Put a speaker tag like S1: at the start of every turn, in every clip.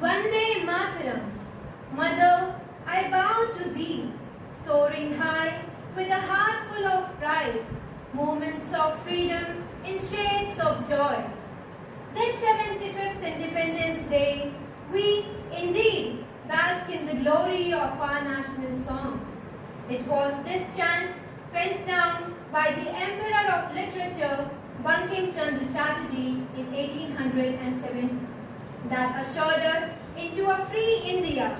S1: Vande Mataram. Mother, I bow to thee, soaring high with a heart full of pride, moments of freedom in shades of joy. This 75th Independence Day, we indeed bask in the glory of our national song. It was this chant penned down by the Emperor of Literature, Bankim Chandra Chatterjee in 1870 that ushered us into a free India.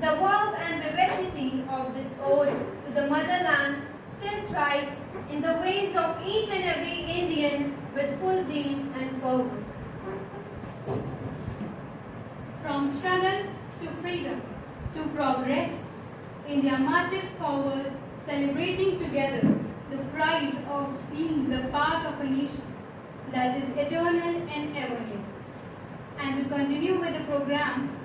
S1: The verve and vivacity of this ode to the motherland still thrives in the veins of each and every Indian with full zeal and fervor.
S2: From struggle to freedom to progress, India marches forward, celebrating together the pride of being the part of a nation that is eternal and ever new. And to continue with the program,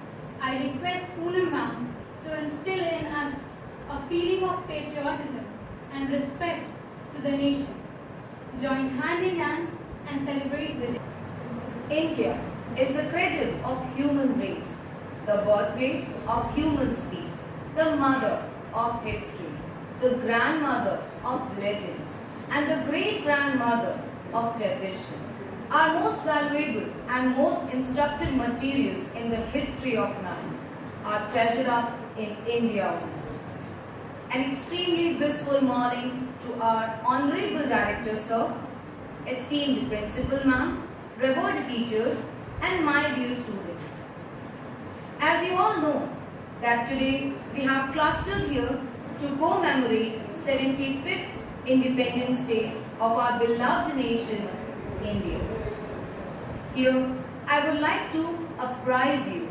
S2: I request Poonam ma'am to instill in us a feeling of patriotism and respect to the nation. Join hand in hand and celebrate the day.
S3: India is the cradle of human race, the birthplace of human speech, the mother of history, the grandmother of legends, and the great-grandmother of tradition. Our most valuable and most instructive materials in the history of man are treasured up in India. An extremely blissful morning to our Honorable Director Sir, esteemed Principal Ma'am, revered teachers, and my dear students. As you all know, that today we have clustered here to commemorate 75th Independence Day of our beloved nation, India. Here, I would like to apprise you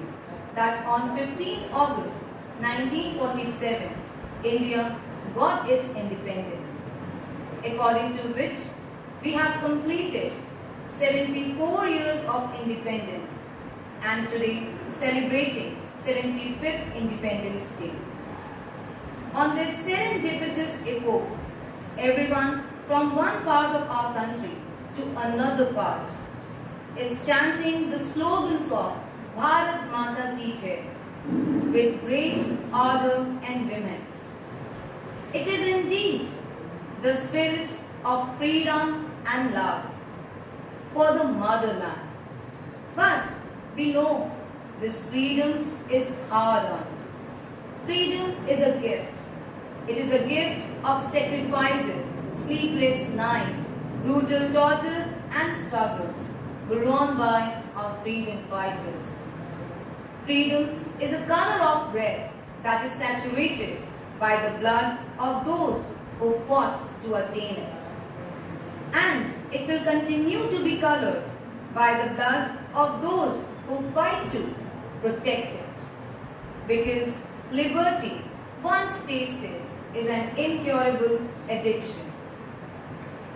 S3: that on 15 August 1947, India got its independence, according to which we have completed 74 years of independence and today celebrating 75th Independence Day. On this serendipitous epoch, everyone from one part of our country to another part is chanting the slogans of Bharat Mata Ki Jai with great ardor and vehemence. It is indeed the spirit of freedom and love for the motherland. But we know this freedom is hard earned. Freedom is a gift. It is a gift of sacrifices, sleepless nights, brutal tortures and struggles borne by our freedom fighters. Freedom is a color of red that is saturated by the blood of those who fought to attain it. And it will continue to be colored by the blood of those who fight to protect it. Because liberty, once tasted, is an incurable addiction.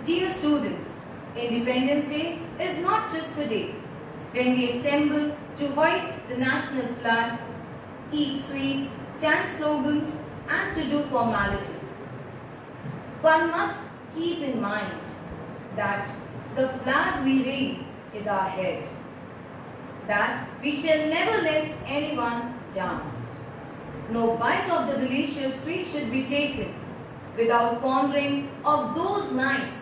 S3: Dear students, Independence Day is not just a day when we assemble to hoist the national flag, eat sweets, chant slogans, and to do formality. One must keep in mind that the flag we raise is our head, that we shall never let anyone down. No bite of the delicious sweet should be taken without pondering of those nights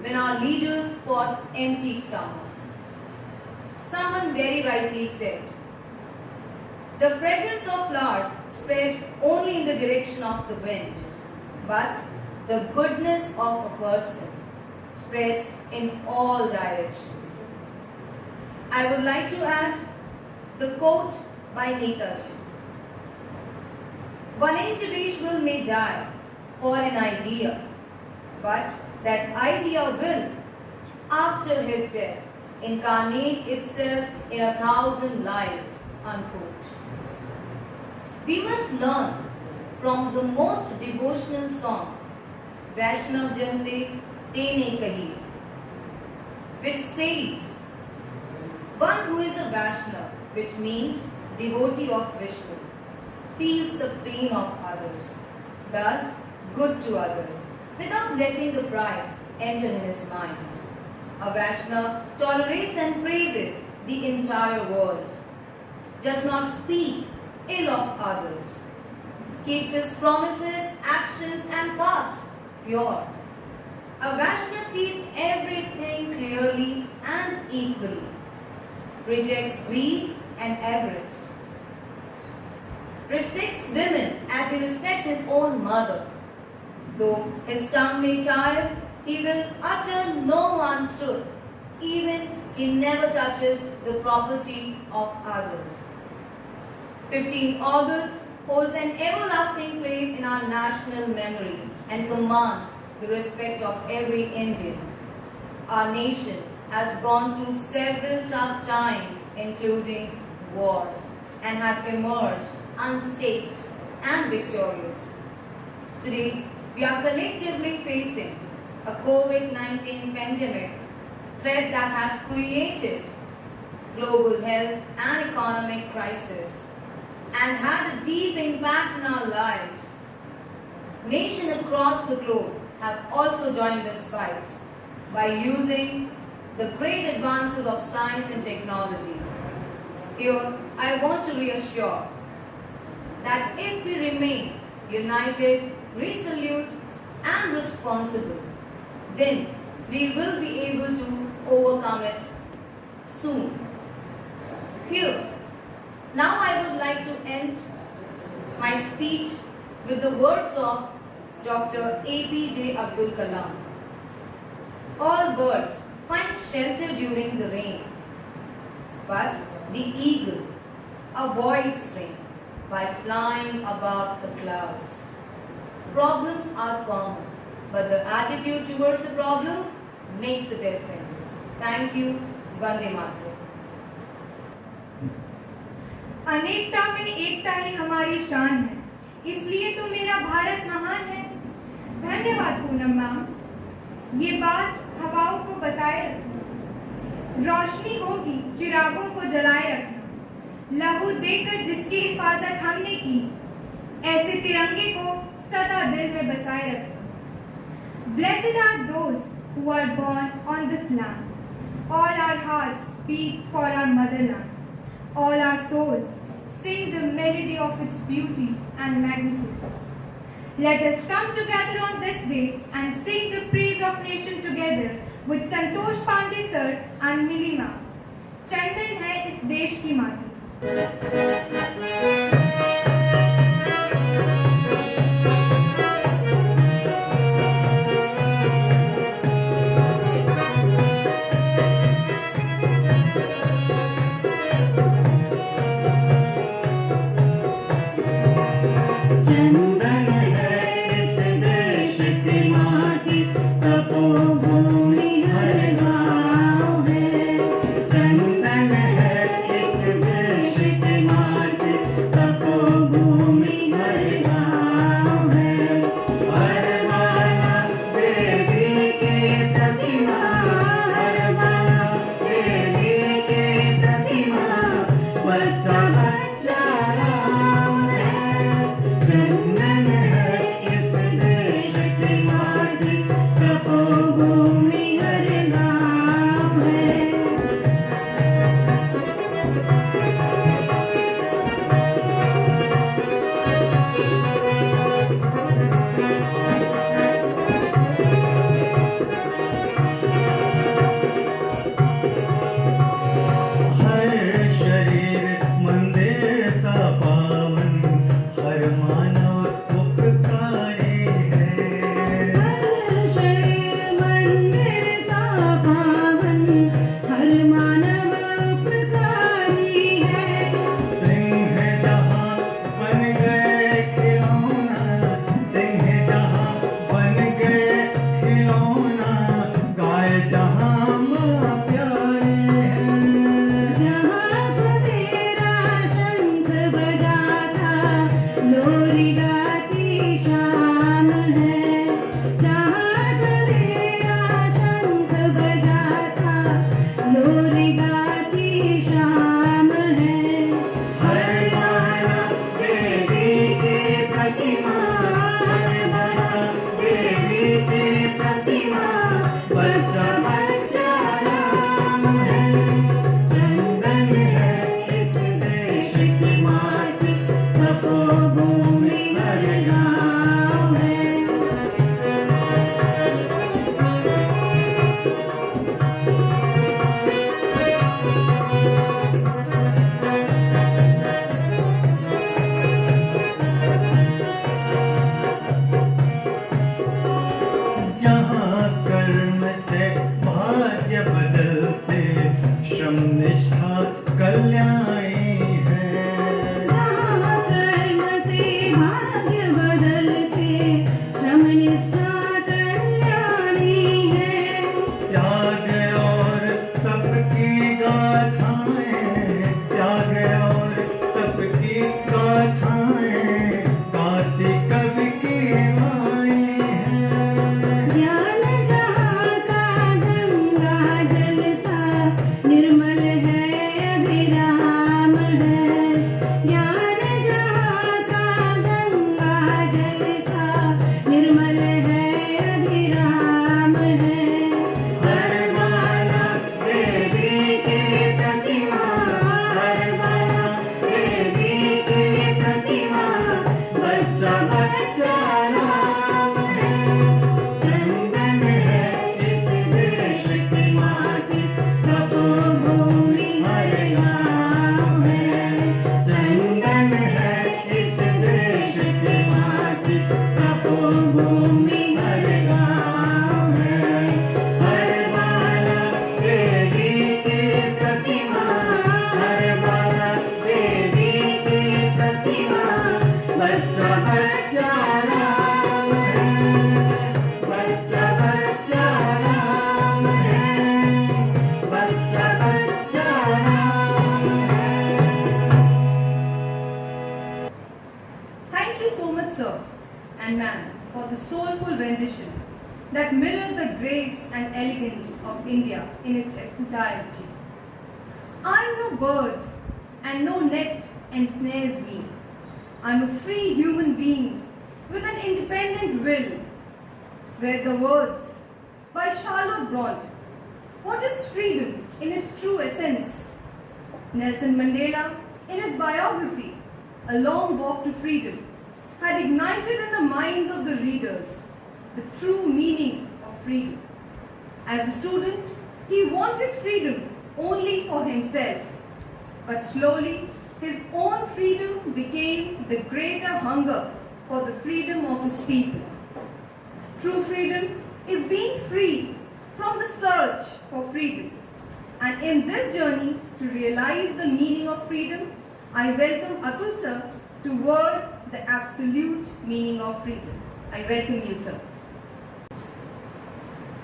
S3: when our leaders fought empty stomach. Someone very rightly said, the fragrance of flowers spread only in the direction of the wind, but the goodness of a person spreads in all directions. I would like to add the quote by Netaji. One individual may die for an idea, but that idea will, after his death, incarnate itself in 1,000 lives, unquote. We must learn from the most devotional song, Vaishnav Jante Tene Kahi, which says, one who is a Vaishnav, which means devotee of Vishnu, feels the pain of others, does good to others, without letting the pride enter in his mind. A Vaishnava tolerates and praises the entire world, does not speak ill of others, keeps his promises, actions and thoughts pure. A Vaishnava sees everything clearly and equally, rejects greed and avarice, respects women as he respects his own mother. Though his tongue may tire, he will utter no untruth, even he never touches the property of others. 15 August holds an everlasting place in our national memory and commands the respect of every Indian. Our nation has gone through several tough times, including wars, and have emerged unscathed and victorious. Today, we are collectively facing a COVID-19 pandemic threat that has created global health and economic crisis and had a deep impact in our lives. Nations across the globe have also joined this fight by using the great advances of science and technology. Here, I want to reassure that if we remain united, resolute and responsible, then we will be able to overcome it soon. Here, now I would like to end my speech with the words of Dr. APJ Abdul Kalam. All birds find shelter during the rain, but the eagle avoids rain by flying above the clouds. Problems are common, but the attitude towards the problem makes the difference. Thank you. Vande Mataram.
S4: अनेकता में एकता ही हमारी शान है, इसलिए तो मेरा भारत महान है। धन्यवाद पूनम मैम। ये बात हवाओं को बताए रखना, रोशनी होगी चिरागों को जलाए रखना, लहू देकर जिसकी हिफाजत हमने की, ऐसे तिरंगे को सदा दिल में बसाए रखना। Blessed are those who are born on this land. All our hearts beat for our motherland. All our souls sing the melody of its beauty and magnificence. Let us come together on this day and sing the praise of nation together with Santosh Pandey sir and Mili ma'am. चंदन है इस देश की माटी। tradition that mirror the grace and elegance of India in its entirety. I am no bird, and no net ensnares me. I am a free human being with an independent will, where the words by Charlotte Brontë, "What is freedom in its true essence?" Nelson Mandela, in his biography, A Long Walk to Freedom, had ignited in the minds of the readers the true meaning of freedom. As a student, he wanted freedom only for himself, but slowly his own freedom became the greater hunger for the freedom of his people. True freedom is being free from the search for freedom. And in this journey to realize the meaning of freedom, I welcome Atul sir to word the absolute meaning of freedom. I welcome you, sir.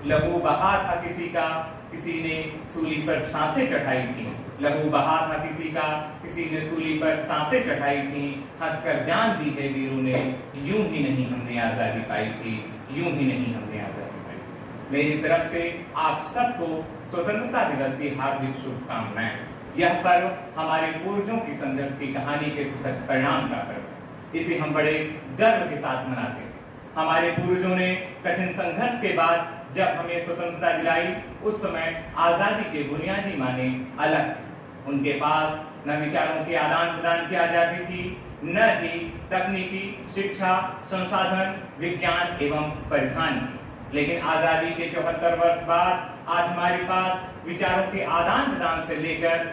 S5: लहू बहा था किसी का, किसी ने सूली पर सांसें चढ़ाई थी। लहू बहा था किसी का, किसी ने सूली पर सांसें चढ़ाई थी। हंसकर जान दी है वीरों ने, यूं ही नहीं हमने आजादी पाई थी, यूं ही नहीं हमने आजादी पाई थी। मेरी तरफ से आप सबको स्वतंत्रता दिवस की हार्दिक शुभकामनाएं। यह पर्व हमारे पूर्वजों की संघर्ष की कहानी के सुखद परिणाम का पर्व है। इसे हम बड़े गर्व के साथ मनाते हैं। हमारे पूर्वजों ने कठिन संघर्ष के बाद जब हमें स्वतंत्रता दिलाई, उस समय आजादी के बुनियादी माने अलग थे। उनके पास न विचारों के आदान प्रदान की आजादी थी, न ही तकनीकी, शिक्षा, संसाधन, विज्ञान एवं परिधान की। लेकिन आजादी के 74 वर्ष बाद आज हमारे पास विचारों के आदान प्रदान से लेकर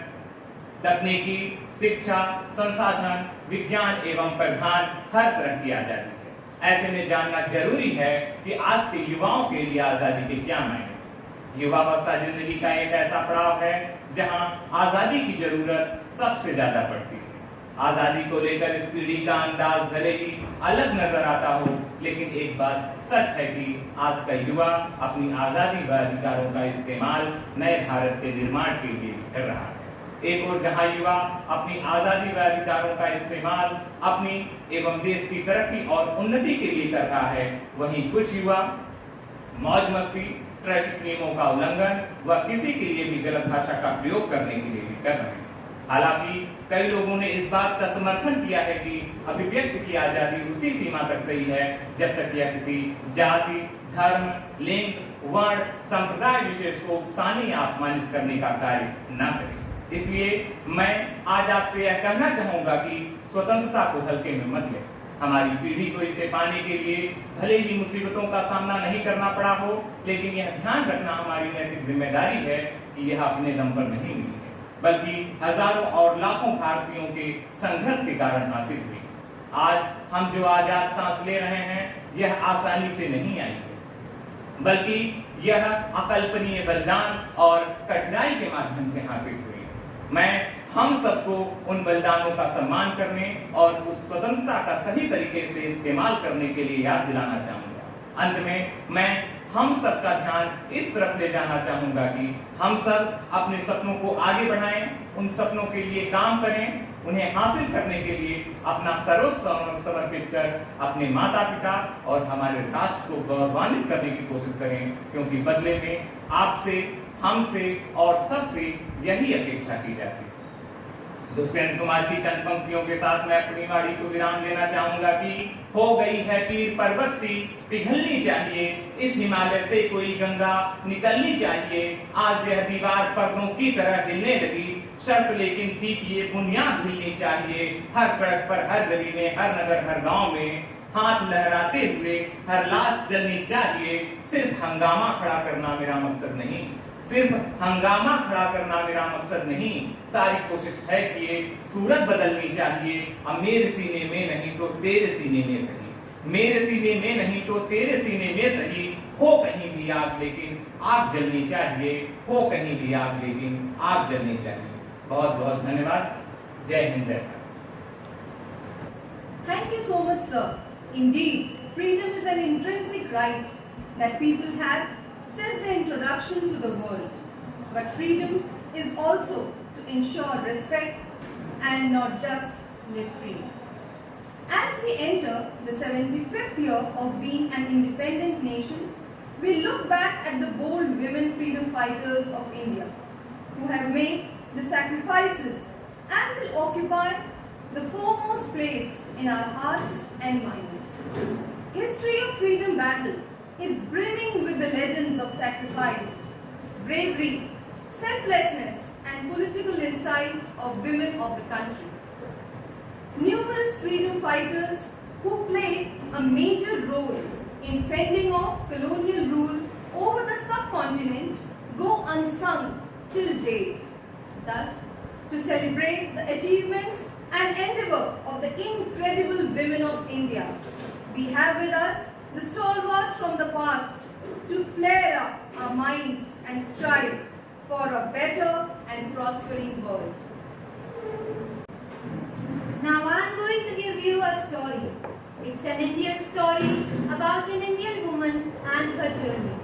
S5: तकनीकी, शिक्षा, संसाधन, विज्ञान एवं परिधान हर तरह की आजादी है। ऐसे में जानना जरूरी है कि आज के युवाओं के लिए आजादी के क्या मायने। युवावस्था जिंदगी का एक ऐसा पड़ाव है जहां आजादी की जरूरत सबसे ज्यादा पड़ती है। आजादी को लेकर इस पीढ़ी का अंदाज भले ही अलग नजर आता हो, लेकिन एक बात सच है कि आज का युवा अपनी आजादी व अधिकारों का इस्तेमाल नए भारत के निर्माण के लिए कर रहा है। एक और जहां युवा अपनी आजादी व अधिकारों का इस्तेमाल अपनी एवं देश की तरक्की और उन्नति के लिए कर रहा है, वहीं कुछ युवा मौज मस्ती, ट्रैफिक नियमों का उल्लंघन व किसी के लिए भी गलत भाषा का प्रयोग करने के लिए भी कर रहे हैं। हालांकि कई लोगों ने इस बात का समर्थन किया है कि अभिव्यक्ति की आजादी उसी सीमा तक सही है जब तक यह किसी जाति, धर्म, लिंग, वर्ण, संप्रदाय विशेष को उकसाने या अपमानित करने का कार्य न करे। इसलिए मैं आज आपसे यह कहना चाहूंगा कि स्वतंत्रता को हल्के में मत लें। हमारी पीढ़ी को इसे पाने के लिए भले ही मुसीबतों का सामना नहीं करना पड़ा हो, लेकिन यह ध्यान रखना हमारी नैतिक जिम्मेदारी है कि यह अपने दम पर नहीं मिली है, बल्कि हजारों और लाखों भारतीयों के संघर्ष के कारण हासिल हुई। आज हम जो आजाद सांस ले रहे हैं, यह आसानी से नहीं आई है, बल्कि यह अकल्पनीय बलिदान और कठिनाई के माध्यम से हासिल हुई। मैं हम सबको उन बलिदानों का सम्मान करने और उस स्वतंत्रता का सही तरीके से इस्तेमाल करने के लिए याद दिलाना चाहूंगा। अंत में मैं हम सब का ध्यान इस तरफ ले जाना चाहूंगा कि हम सब अपने सपनों को आगे बढ़ाएं, उन सपनों के लिए काम करें, उन्हें हासिल करने के लिए अपना सर्वस्व समर्पित कर अपने माता पिता और हमारे राष्ट्र को गौरवान्वित करने की कोशिश करें, क्योंकि बदले में आपसे, हमसे और सबसे यही अपेक्षा की जाती है। दुष्यंत कुमार की चंद पंक्तियों के साथ मैं अपनी वाणी को विराम देना चाहूंगा कि हो गई है पीर पर्वत सी पिघलनी चाहिए, इस हिमालय से कोई गंगा निकलनी चाहिए। आज यह दीवार पर्दों की तरह हिलने लगी, शर्त लेकिन थी कि ये बुनियाद हिलनी चाहिए। हर सड़क पर, हर गली में, हर नगर, हर गांव में हाथ लहराते हुए हर लाश जलनी चाहिए। सिर्फ हंगामा खड़ा करना मेरा मकसद नहीं, सिर्फ हंगामा खड़ा करना मेरा मकसद नहीं, सारी कोशिश है कि ये सूरत बदलनी चाहिए। अब मेरे सीने में नहीं तो तेरे सीने में सही, मेरे सीने में नहीं तो तेरे सीने में सही। हो कहीं भी आग लेकिन आग जलनी चाहिए, हो कहीं भी आग लेकिन आग जलनी चाहिए। बहुत बहुत धन्यवाद। जय हिंद, जय Bharat.
S3: Thank you so much, sir. Indeed, freedom is an intrinsic right that people have since the introduction to the world. But freedom is also to ensure respect and not just live free.
S4: As we enter the 75th year of being an independent nation, we look back at the bold women freedom fighters of India who have made the sacrifices and will occupy the foremost place in our hearts and minds. History of freedom battle is brimming with the legends of sacrifice, bravery, selflessness and political insight of women of the country. Numerous freedom fighters who played a major role in fending off colonial rule over the subcontinent go unsung till date. Thus, to celebrate the achievements and endeavour of the incredible women of India, we have with us the stalwarts from the past to flare up our minds and strive for a better and prospering world.
S1: Now I'm going to give you a story. It's an Indian story about an Indian woman and her journey.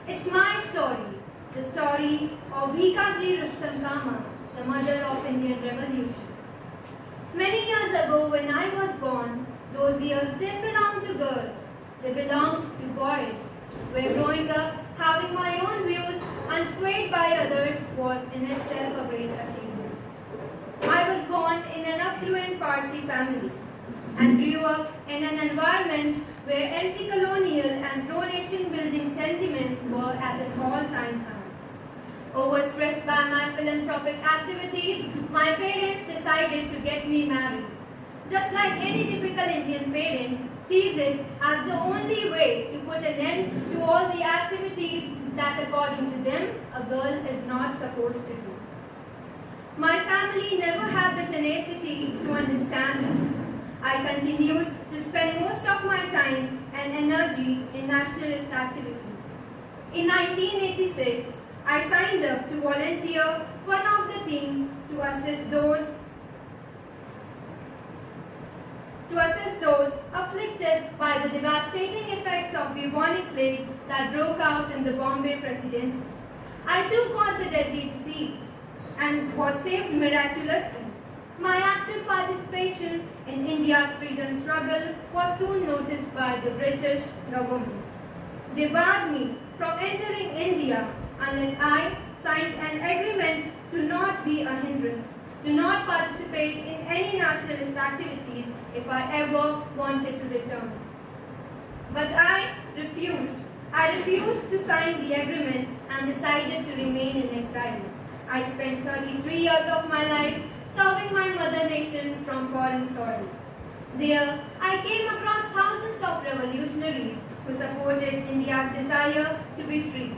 S1: It's my story, the story of Bhikaji Rustam Kama, the mother of Indian Revolution. Many years ago when I was born, those years didn't belong to girls, they belonged to boys, where growing up, having my own views unswayed by others was in itself a great achievement. I was born in an affluent Parsi family and grew up in an environment where anti-colonial and pro-nation building sentiments were at an all-time high. Overstressed by my philanthropic activities, my parents decided to get me married. Just like any typical Indian parent sees it as the only way to put an end to all the activities that according to them a girl is not supposed to do. My family never had the tenacity to understand me. I continued to spend most of my time and energy in nationalist activities. In 1986, I signed up to volunteer one of the teams to assist those afflicted by the devastating effects of bubonic plague that broke out in the Bombay Presidency. I too caught the deadly disease and was saved miraculously. My active participation in India's freedom struggle was soon noticed by the British government. They barred me from entering India unless I signed an agreement to not be a hindrance, to not participate in any nationalist activities if I ever wanted to return. But I refused. I refused to sign the agreement and decided to remain in exile. I spent 33 years of my life serving my mother nation from foreign soil. There, I came across thousands of revolutionaries who supported India's desire to be free.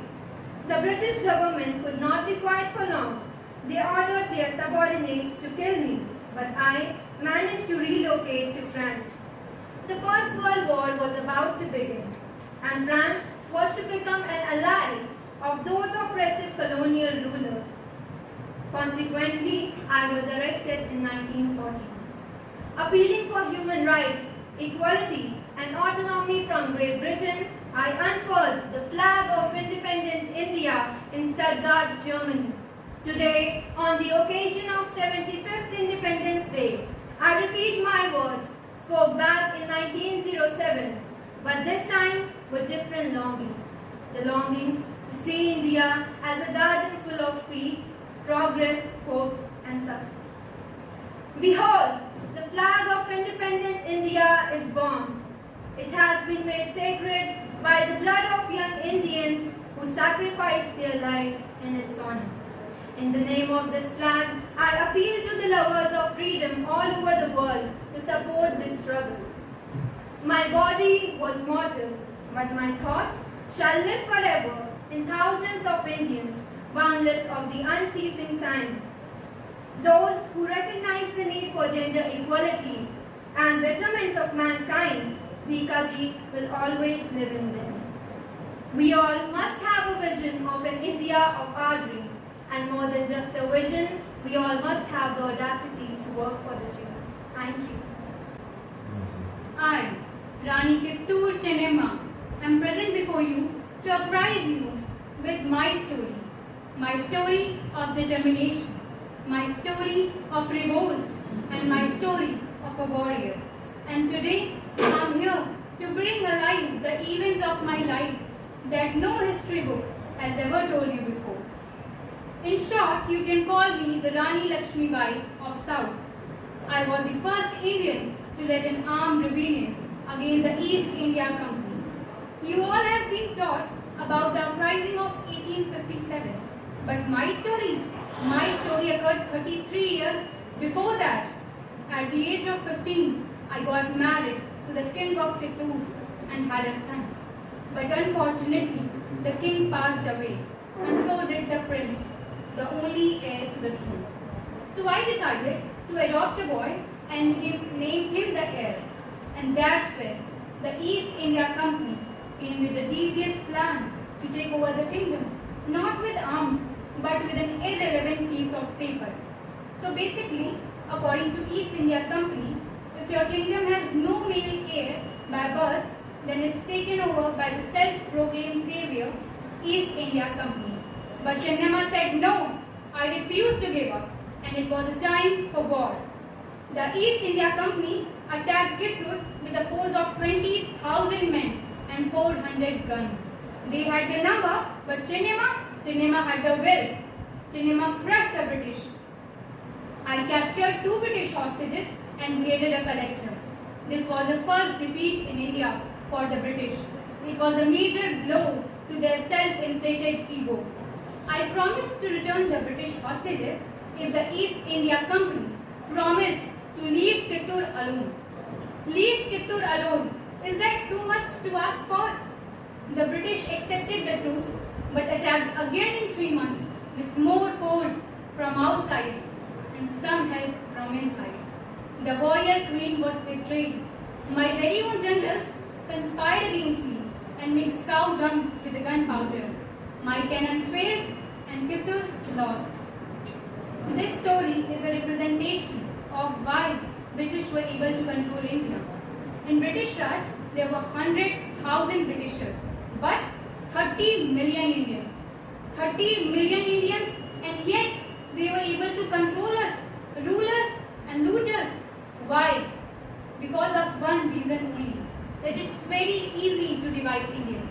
S1: The British government could not be quiet for long. They ordered their subordinates to kill me, but I managed to relocate to France. The First World War was about to begin, and France was to become an ally of those oppressive colonial rulers. Consequently, I was arrested in 1940. Appealing for human rights, equality, and autonomy from Great Britain, I unfurled the flag of independent India in Stuttgart, Germany. Today, on the occasion of 75th Independence Day, I repeat my words, spoke back in 1907, but this time with different longings. The longings to see India as a garden full of peace, progress, hopes, and success. Behold, the flag of independent India is born. It has been made sacred by the blood of young Indians who sacrificed their lives in its honor. In the name of this flag, I appeal to the lovers of freedom all over the world to support this struggle. My body was mortal, but my thoughts shall live forever in thousands of Indians, boundless of the unceasing time. Those who recognize the need for gender equality and betterment of mankind, Bhikaji will always live in them. We all must have a vision of an India of our dream, and more than just a vision, we all must have the audacity to work for this change. Thank you.
S2: I, Rani Kittur Chennamma, am present before you to apprise you with my story of determination, my story of revolt, and my story of a warrior. And today, I'm here to bring alive the events of my life that no history book has ever told you before. In short, you can call me the Rani Lakshmibai of South. I was the first Indian to lead an armed rebellion against the East India Company. You all have been taught about the uprising of 1857, but my story occurred 33 years before that. At the age of 15, I got married to the king of Kittur and had a son. But unfortunately, the king passed away, and so did the prince, the only heir to the throne. So I decided to adopt a boy and name him the heir. And that's where the East India Company came with a devious plan to take over the kingdom, not with arms, but with an irrelevant piece of paper. So basically, according to East India Company, if your kingdom has no male heir by birth, then it's taken over by the self-proclaimed savior, East India Company. But Chennamma said no, I refuse to give up, and it was a time for war. The East India Company attacked Kittur with a force of 20,000 men and 400 guns. They had the number, but Chennamma had the will. Chennamma crushed the British. I captured 2 British hostages and created a collector. This was the first defeat in India for the British. It was a major blow to their self-inflated ego. I promised to return the British hostages if the East India Company promised to leave Kittur alone. Leave Kittur alone. Is that too much to ask for? The British accepted the truce but attacked again in 3 months with more force from outside and some help from inside. The warrior queen was betrayed. My very own generals conspired against me and mixed cow dung with the gunpowder. My cannons failed and Kittur lost. This story is a representation of why British were able to control India. In British Raj, there were 100,000 Britishers, but 30 million Indians. 30 million Indians, and yet they were able to control us, rule us, and loot us. Why? Because of one reason only, that it's very easy to divide Indians.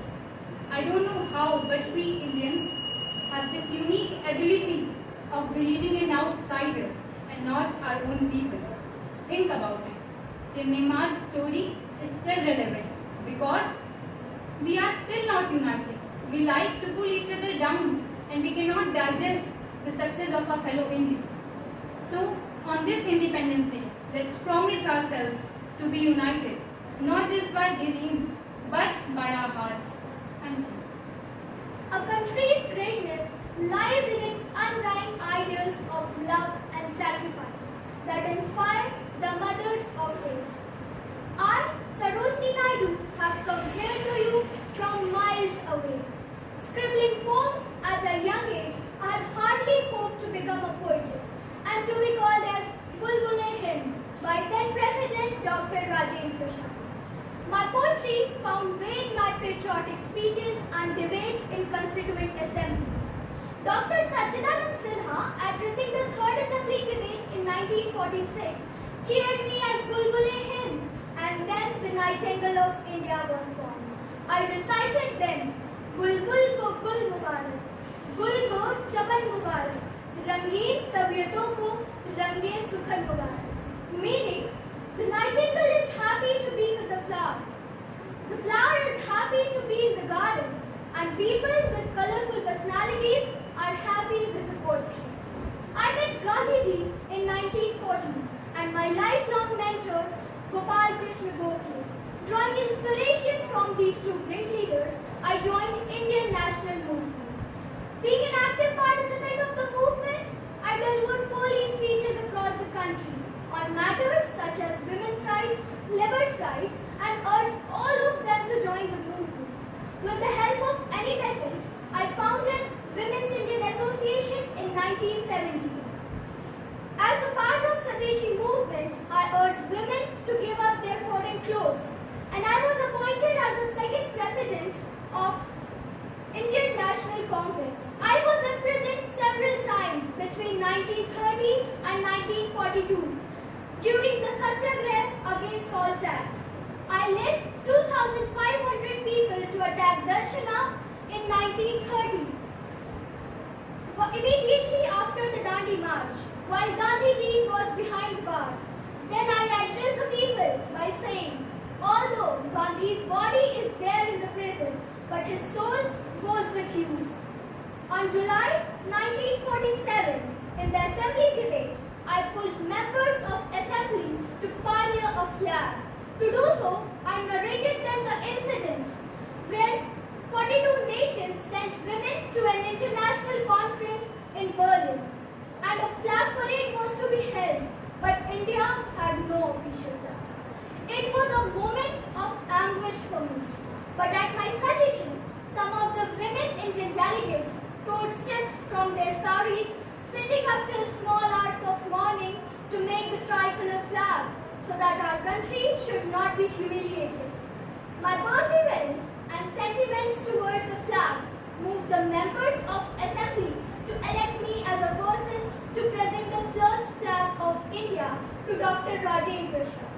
S2: I don't know how, but we Indians have this unique ability of believing in outsider and not our own people. Think about it. Chennamma's story is still relevant because we are still not united. We like to pull each other down and we cannot digest the success of our fellow Indians. So, on this Independence Day, let's promise ourselves to be united, not just by the name, but by our hearts. Thank you.
S6: A country's greatness lies in its undying ideals of love and sacrifice that inspire the mothers of his. I, Sarojini Naidu, have come here to you from miles away. Scribbling poems at a young age, I had hardly hoped to become a poetess and to be called as Bulbul-e-Hind by then President Dr. Rajendra Prasad. My poetry found way in my patriotic speeches and debates in Constituent Assembly. Dr. Satchidanand Sinha, addressing the Third Assembly debate in 1946, cheered me as Bulbul-e-Hind, and then the Nightingale of India was born. I recited then, Bulbul ko gul mubarak, gul ko chaman mubarak, rangeen tabiyaton ko range sukhan mubarak. Meaning, the nightingale is happy to be with the flower. The flower is happy to be in the garden, and people with colorful personalities are happy with the poetry. I met Gandhiji in 1940 and my lifelong mentor Gopal Krishna Gokhale. Drawing inspiration from these two great leaders, I joined Indian National Movement. Being an active participant of the movement, I delivered foley speeches across the country on matters such as women's rights, labor's rights, and urged all of them to join the movement. With the help of Annie Besant, I founded Women's Indian Association in 1970. As a part of Swadeshi movement, I urged women to give up their foreign clothes, and I was appointed as the second president of Indian National Congress. I was imprisoned several times between 1930 and 1942 during the Satyagraha against salt tax. led 2,500 people to attack Darshana in 1930. Immediately after the Dandi March, while Gandhiji was behind bars, then I addressed the people by saying, although Gandhi's body is there in the prison, but his soul goes with you. On July 1947, in the assembly debate, I pulled members of assembly to pioneer a flag. To do so, I narrated them the incident where 42 nations sent women to an international conference in Berlin, and a flag parade was to be held, but India had no official flag. It was a moment of anguish for me, but at my suggestion, some of the women Indian delegates tore strips from their saris, sitting up till small hours of morning to make the tricolor flag, so that our country should not be humiliated. My perseverance and sentiments towards the flag moved the members of assembly to elect me as a person to present the first flag of India to Dr. Rajendra Shah.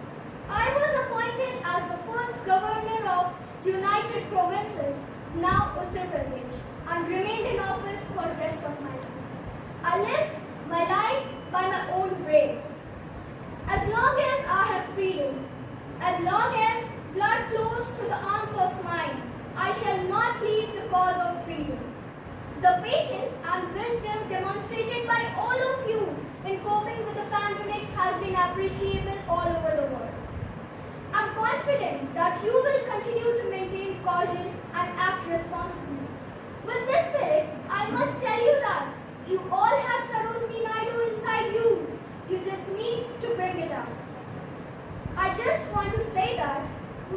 S6: I was appointed as the first governor of United Provinces, now Uttar Pradesh, and remained in office for the rest of my life. I lived my life by my own way. As long as I have freedom, as long as blood flows through the arms of mine, I shall not leave the cause of freedom. The patience and wisdom demonstrated by all of you in coping with the pandemic has been appreciable all over the world. I am confident that you will continue to maintain caution and act responsibly. With this spirit, I must tell you that you all have Sarojini Naidu inside you. You just need to bring it out. I just want to say that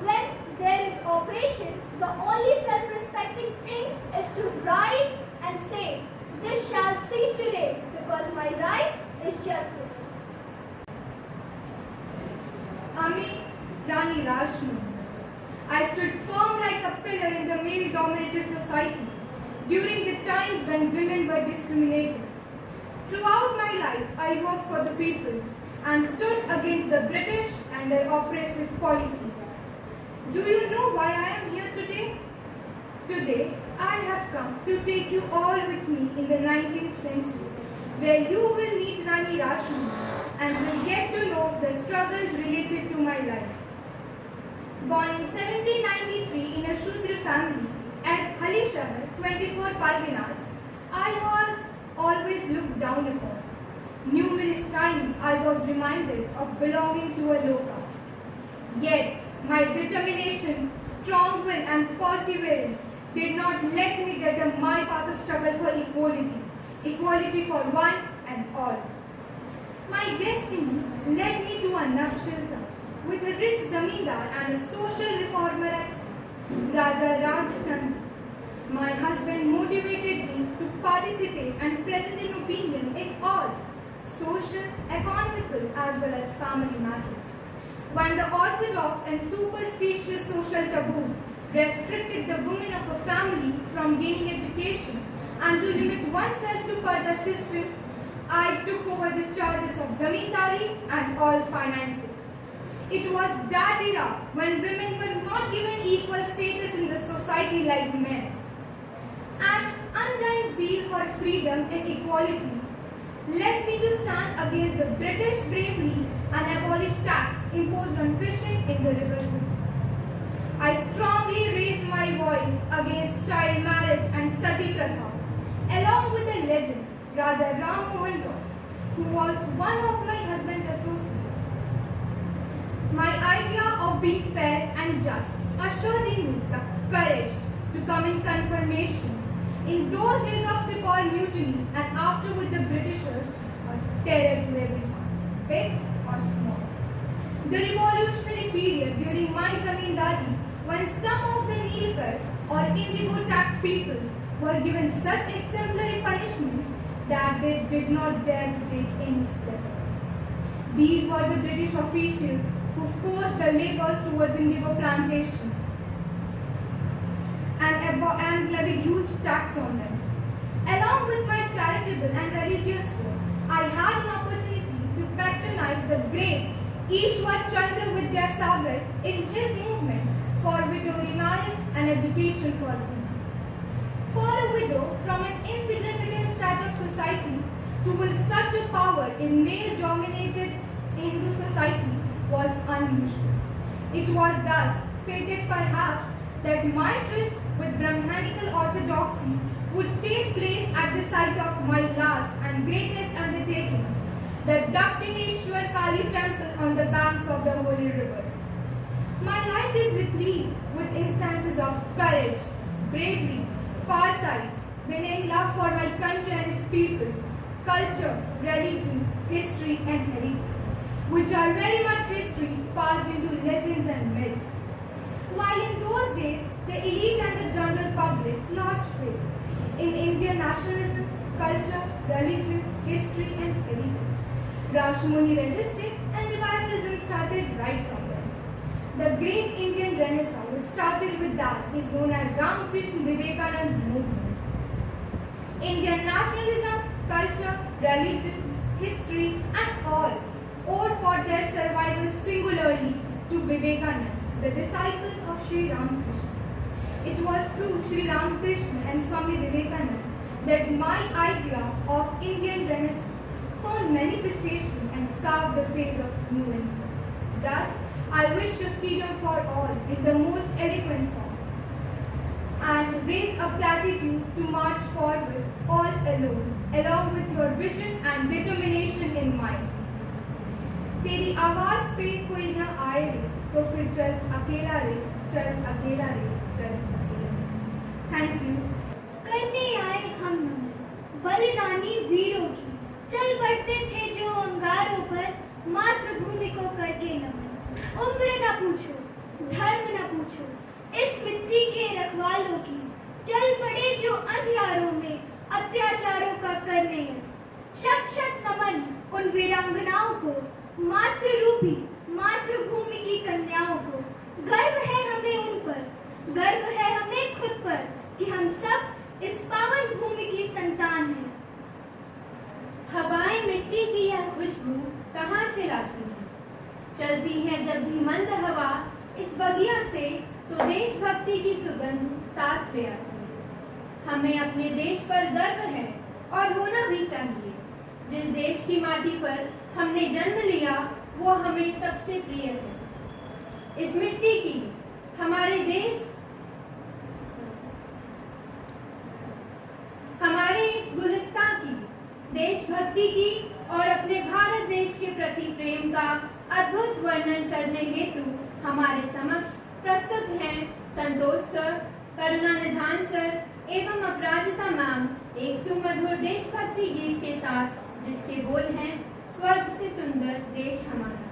S6: when there is oppression, the only self-respecting thing is to rise and say, this shall cease today because my right is justice.
S4: Ami Rani Rashmi. I stood firm like a pillar in the male-dominated society during the times when women were discriminated. Throughout my life, I worked for the people and stood against the British and their oppressive policies. Do you know why I am here today? Today, I have come to take you all with me in the 19th century, where you will meet Rani Rashmi and will get to know the struggles related to my life. Born in 1793 in a Shudra family at Halishahar, 24 Parganas, I was always looked down upon. Numerous times I was reminded of belonging to a low caste. Yet, my determination, strong will and perseverance did not let me deter my path of struggle for equality, equality for one and all. My destiny led me to a nuptial town with a rich zamindar and a social reformer at Raja Rajchandra. My husband motivated me to participate and present an opinion in all social, economical as well as family matters. When the orthodox and superstitious social taboos restricted the women of a family from gaining education and to limit oneself to Parda system, I took over the charges of zamindari and all finances. It was that era when women were not given equal status in the society like men. An undying zeal for freedom and equality led me to stand against the British bravely and abolish tax imposed on fishing in the river. I strongly raised my voice against child marriage and sati pratha, along with the legend Raja Ram Mohan Roy, who was one of my husband's associates. My idea of being fair and just assured in me the courage to come in confirmation in those days of Sepoy mutiny and after with the Britishers, a terror to everyone, big or small. The revolutionary period during my zamindari, when some of the Nilkar or indigo tax people were given such exemplary punishments that they did not dare to take any step. These were the British officials who forced the labours towards indigo plantation and levied huge tax on them. Along with my charitable and religious work, I had an opportunity to patronize the great Ishwar Chandra Vidyasagar in his movement for widow remarriage and education for women. For a widow from an insignificant strata of society to wield such a power in male-dominated Hindu society was unusual. It was thus fated perhaps that my tryst with Brahmanical orthodoxy would take place at the site of my last and greatest undertakings, the Dakshineshwar Kali temple on the banks of the holy river. My life is replete with instances of courage, bravery, farsight, benign love for my country and its people, culture, religion, history and heritage, which are very much history passed into legends and myths. While in those days, the elite and the general public lost faith in Indian nationalism, culture, religion, history and heritage, Rashomuni resisted and revivalism started right from there. The great Indian Renaissance, which started with that, is known as Ramakrishna Vivekananda movement. Indian nationalism, culture, religion, history and all owed for their survival singularly to Vivekananda, the disciple of Sri Ramakrishna. It was through Sri Ramakrishna and Swami Vivekananda that my idea of Indian Renaissance found manifestation and carved the face of new India. Thus, I wish a freedom for all in the most eloquent form and raise a platitude to march forward all alone, along with your vision and determination in mind. तेरी आवाज पे कोई न आए रे, तो फिर चल अकेला रे, चल अकेला रे, चल अकेला रे. Thank you.
S6: करने आए हम नमन बलिदानी वीरों की, चल पड़ते थे जो अंगारों पर मातृभूमि को करके नमन. उम्र न पूछो, धर्म न पूछो, इस मिट्टी के रखवालों की, चल पड़े जो अंधियारों में अत्याचारों का करने. शत शत नमन उन वीरांगनाओं को, मातृ रूपी मातृभूमि की कन्याओं को. गर्व है हमें उन पर, गर्व है हमें खुद पर कि हम सब इस पावन भूमि की संतान हैं.
S1: हवाएं मिट्टी की यह खुशबू कहाँ से लाती हैं? चलती है जब भी मंद हवा इस बगिया से, तो देशभक्ति की सुगंध साथ ले आती है. हमें अपने देश पर गर्व है और होना भी चाहिए. जिस देश की माटी पर हमने जन्म लिया वो हमें सबसे प्रिय है. इस मिट्टी की, हमारे देश, हमारे इस गुलिस्तान की, देशभक्ति की और अपने भारत देश के प्रति प्रेम का अद्भुत वर्णन करने हेतु हमारे समक्ष प्रस्तुत हैं संतोष सर, करुणा निधान सर एवं अपराजिता मैम एक सुमधुर देशभक्ति गीत के साथ, जिसके बोल हैं स्वर्ग से सुंदर देश हमारा.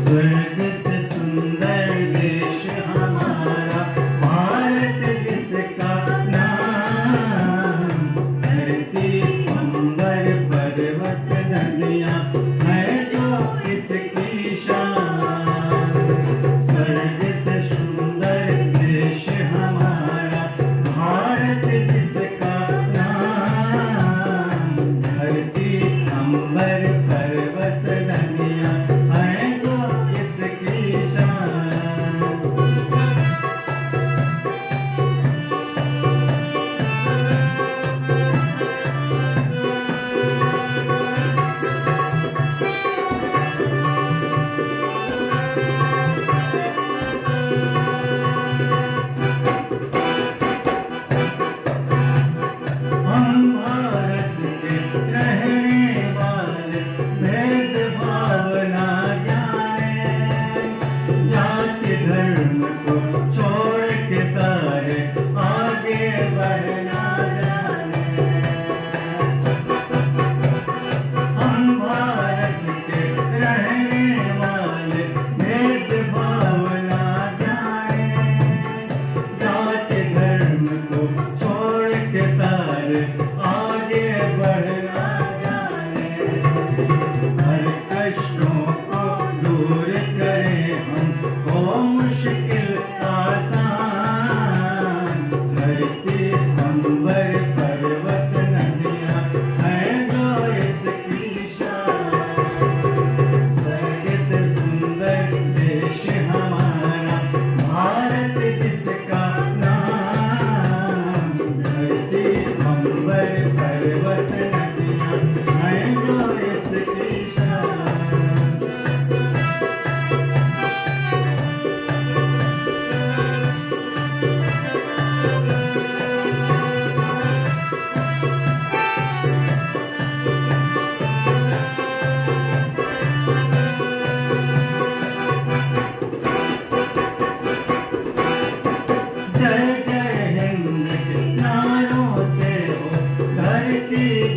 S7: स्वर्ग से सुंदर देश हमारा, भारत जिसका नाम. धरती अंबर पर्वत नदियाँ है जो इसकी शान. स्वर्ग से सुंदर देश हमारा, भारत जिसका नाम. धरती अंबर पर्वत नदियाँ है जो इसकी शान.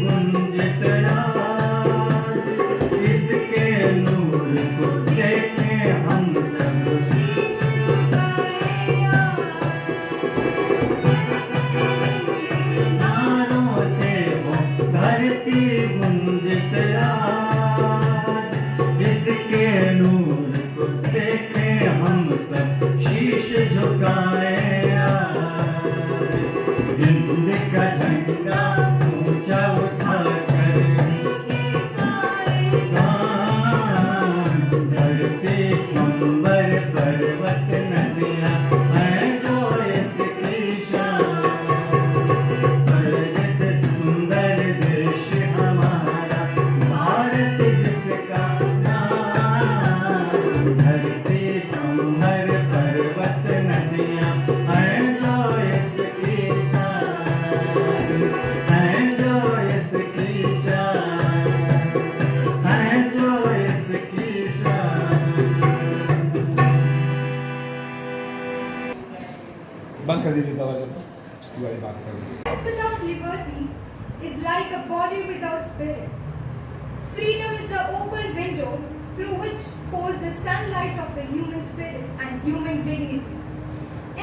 S7: गुंजित आज, इसके नूर को देखें हम सब शीश झुकाए नारों से वो धरती गुंजित आज, इसके नूर को देखें हम सब शीश झुकाए आज। हिंद का झंडा ऊंचा उठाकर धरती अंबर पर्वत नदियां हैं जो इसकी शान। स्वर्ग से सुंदर देश हमारा भारत जिसका नाम। धरती अंबर पर्वत नदियां हैं जो इसकी शान, हैं जो इसकी शान, हैं जो इसकी शान।
S8: बंद कर दीजिए दवा जब वाली बात कर रही है।
S4: Life without liberty is like a body without spirit. Freedom is the open window through which pours the sunlight of the human spirit and human dignity.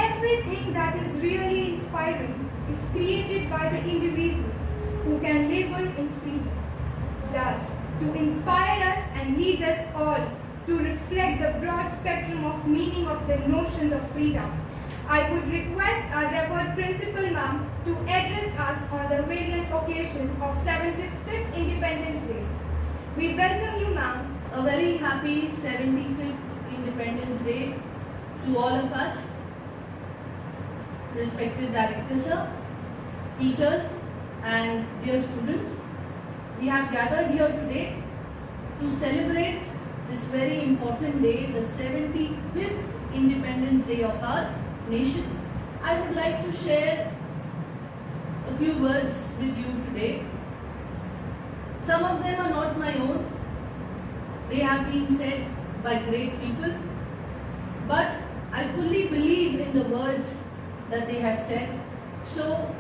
S4: Everything that is really inspiring is created by the individual who can labor in freedom. Thus, to inspire us and lead us all to reflect the broad spectrum of meaning of the notions of freedom, I would request our Reverend Principal Ma'am to address us on the valiant occasion of 75th Independence Day. We welcome you, ma'am.
S9: A very happy 75th Independence Day to all of us. Respected Director Sir, teachers and dear students, we have gathered here today to celebrate this very important day, the 75th Independence Day of our nation. I would like to share a few words with you today. Some of them are not my own. They have been said by great people, but I fully believe in the words that they have said, so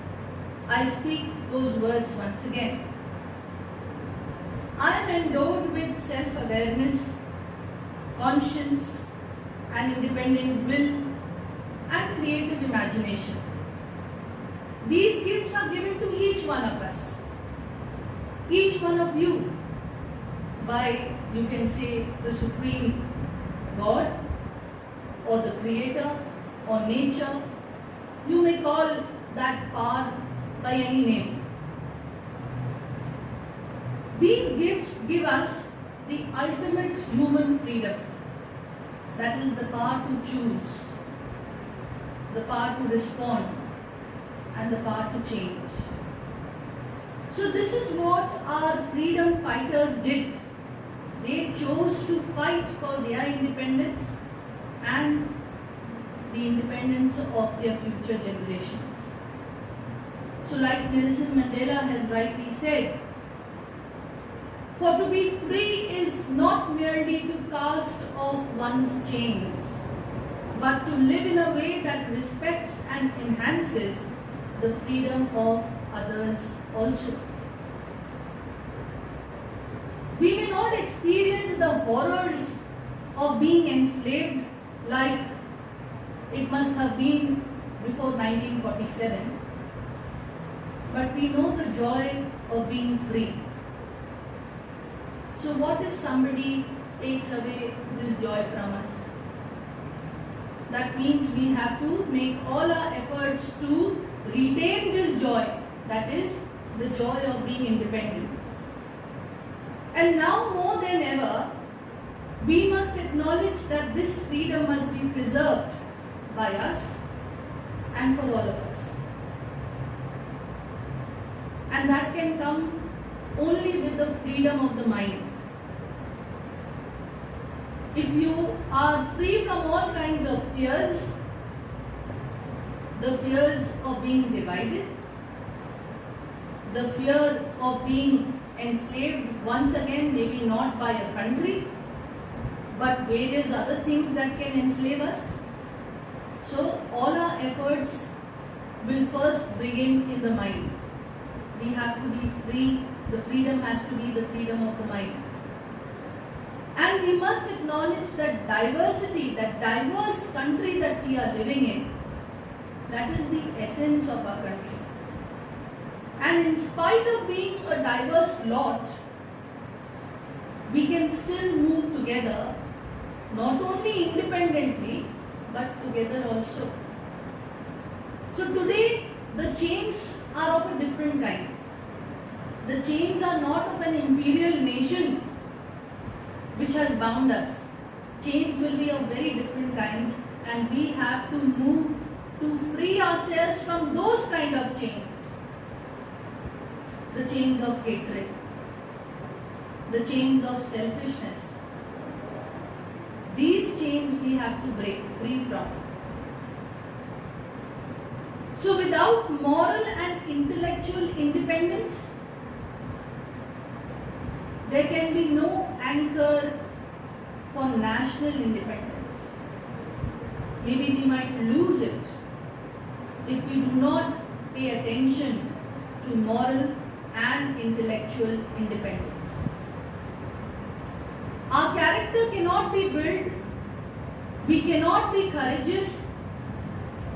S9: I speak those words once again. I am endowed with self-awareness, conscience and independent will and creative imagination. These gifts are given to each one of us, each one of you, by, you can say, the Supreme God or the Creator or nature. You may call that power by any name. These gifts give us the ultimate human freedom, that is the power to choose, the power to respond and the power to change. So this is what our freedom fighters did. They chose to fight for their independence and the independence of their future generations. So like Nelson Mandela has rightly said, for to be free is not merely to cast off one's chains, but to live in a way that respects and enhances the freedom of others also. We may not experience the horrors of being enslaved like it must have been before 1947, but we know the joy of being free. So what if somebody takes away this joy from us? That means we have to make all our efforts to retain this joy, that is the joy of being independent. And now more than ever, we must acknowledge that this freedom must be preserved by us and for all of us. And that can come only with the freedom of the mind. If you are free from all kinds of fears, the fears of being divided, the fear of being enslaved once again, maybe not by a country, but various other things that can enslave us. So all our efforts will first begin in the mind. we have to be free. The freedom has to be the freedom of the mind. And we must acknowledge that diversity, that diverse country that we are living in, that is the essence of our country. And in spite of being a diverse lot, we can still move together, not only independently, but together also. So today, the chains are of a different kind. The chains are not of an imperial nation which has bound us. Chains will be of very different kinds, and we have to move to free ourselves from those kind of chains. The chains of hatred, the chains of selfishness. These chains we have to break free from. So without moral and intellectual independence, there can be no anchor for national independence. Maybe we might lose it if we do not pay attention to moral and intellectual independence. Our character cannot be built, we cannot be courageous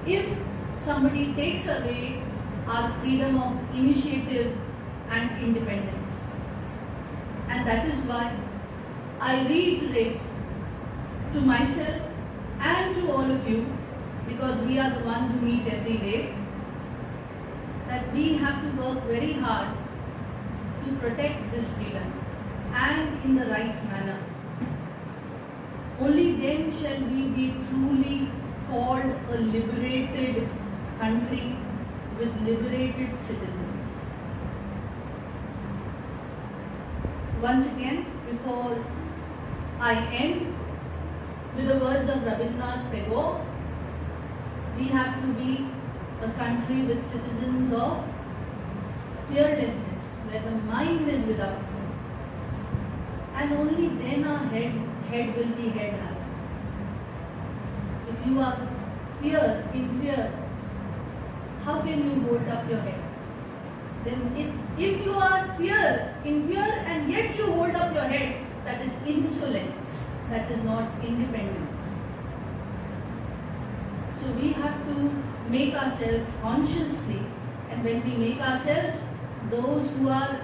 S9: if somebody takes away our freedom of initiative and independence. And that is why I reiterate to myself and to all of you, because we are the ones who meet every day, that we have to work very hard to protect this freedom and in the right manner. Only then shall we be truly called a liberated country with liberated citizens. Once again, before I end with the words of Rabindranath Tagore, we have to be a country with citizens of fearlessness, where the mind is without fear. And only then our head will be held high. If you are in fear, how can you hold up your head? Then if you are in fear and yet you hold up your head, that is insolence, that is not independence. So we have to make ourselves consciously, and when we make ourselves, those who are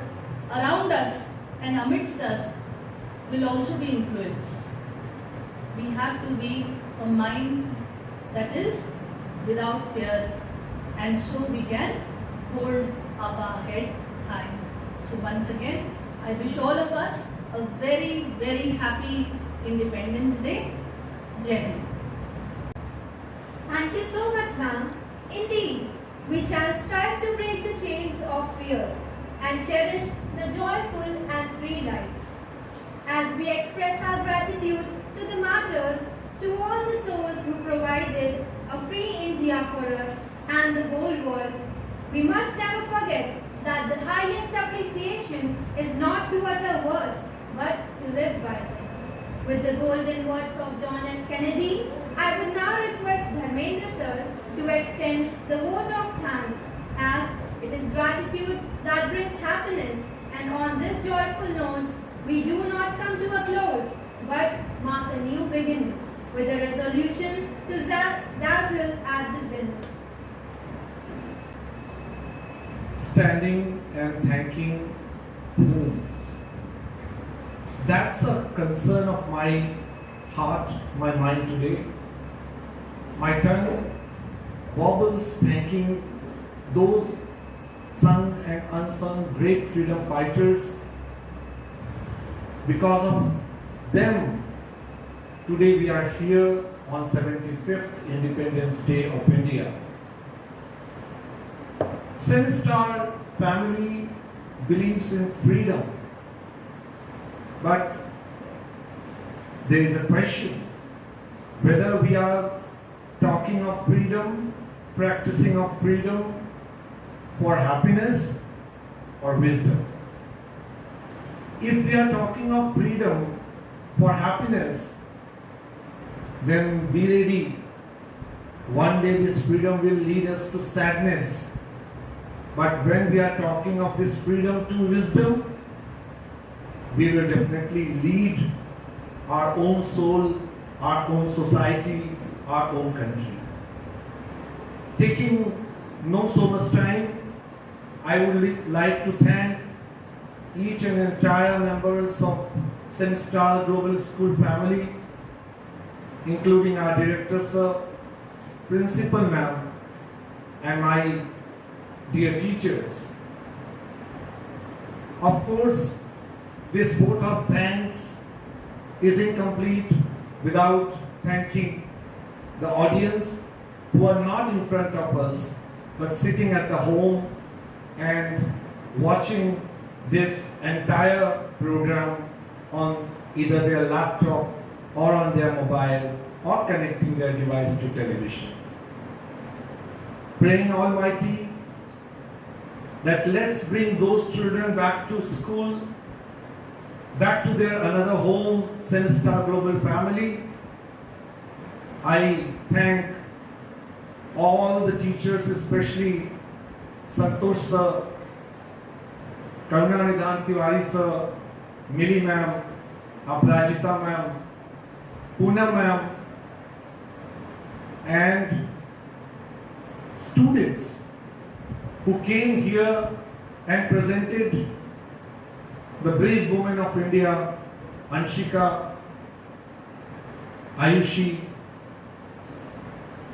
S9: around us and amidst us will also be influenced. We have to be a mind that is without fear, and so we can hold up our head high. So once again, I wish all of us a very, very happy Independence Day. Jai Hind.
S1: Thank you so much, ma'am. Indeed, we shall strive to break the chains of fear and cherish the joyful and free life. As we express our gratitude to the martyrs, to all the souls who provided a free India for us and the whole world, we must never forget that the highest appreciation is not to utter words, but to live by them. With the golden words of John F. Kennedy, I would now request Dharmendra sir to extend the vote of thanks, as it is gratitude that brings happiness, and on this joyful note, we do not come to a close, but mark a new beginning, with a resolution to dazzle at the zenith.
S10: Standing and thanking whom? That's a concern of my heart, my mind today. My tongue wobbles thanking those sung and unsung great freedom fighters. Because of them, today we are here on 75th Independence Day of India. Sinistar family believes in freedom, but there is a question whether we are talking of freedom, practicing of freedom for happiness or wisdom. If we are talking of freedom for happiness, then be ready. One day this freedom will lead us to sadness. But when we are talking of this freedom to wisdom, we will definitely lead our own soul, our own society, our own country. Taking no so much time, I would like to thank each and entire members of Semstar Global School family, including our director sir, principal ma'am, and my dear teachers. Of course, this vote of thanks is incomplete without thanking the audience who are not in front of us but sitting at the home and watching this entire program on either their laptop or on their mobile or connecting their device to television. Praying Almighty that let's bring those children back to school, back to their another home, Semstar Global family. I thank all the teachers, especially Santosh sir, Karuna Nidhan Tiwari sir, Mili ma'am, Aprajita ma'am, Poonam ma'am, and students who came here and presented the brave women of India, Anshika, Ayushi,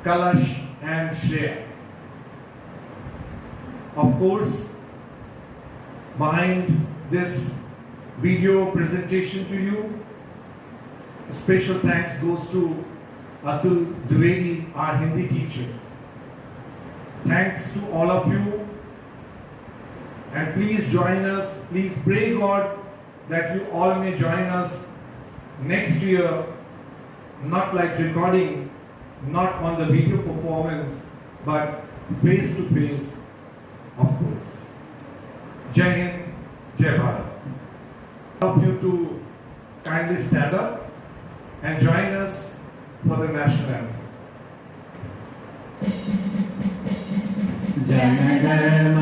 S10: Kalash, and Shreya. Of course, behind this video presentation to you, special thanks goes to Atul Dwivedi, our Hindi teacher. Thanks to all of you, and please join us. Please pray God that you all may join us next year, not like recording, not on the video performance, but face to face, of course. Jai Hind, Jai Bharat. All of you to kindly stand up and join us for the national anthem.
S7: Jai Hind.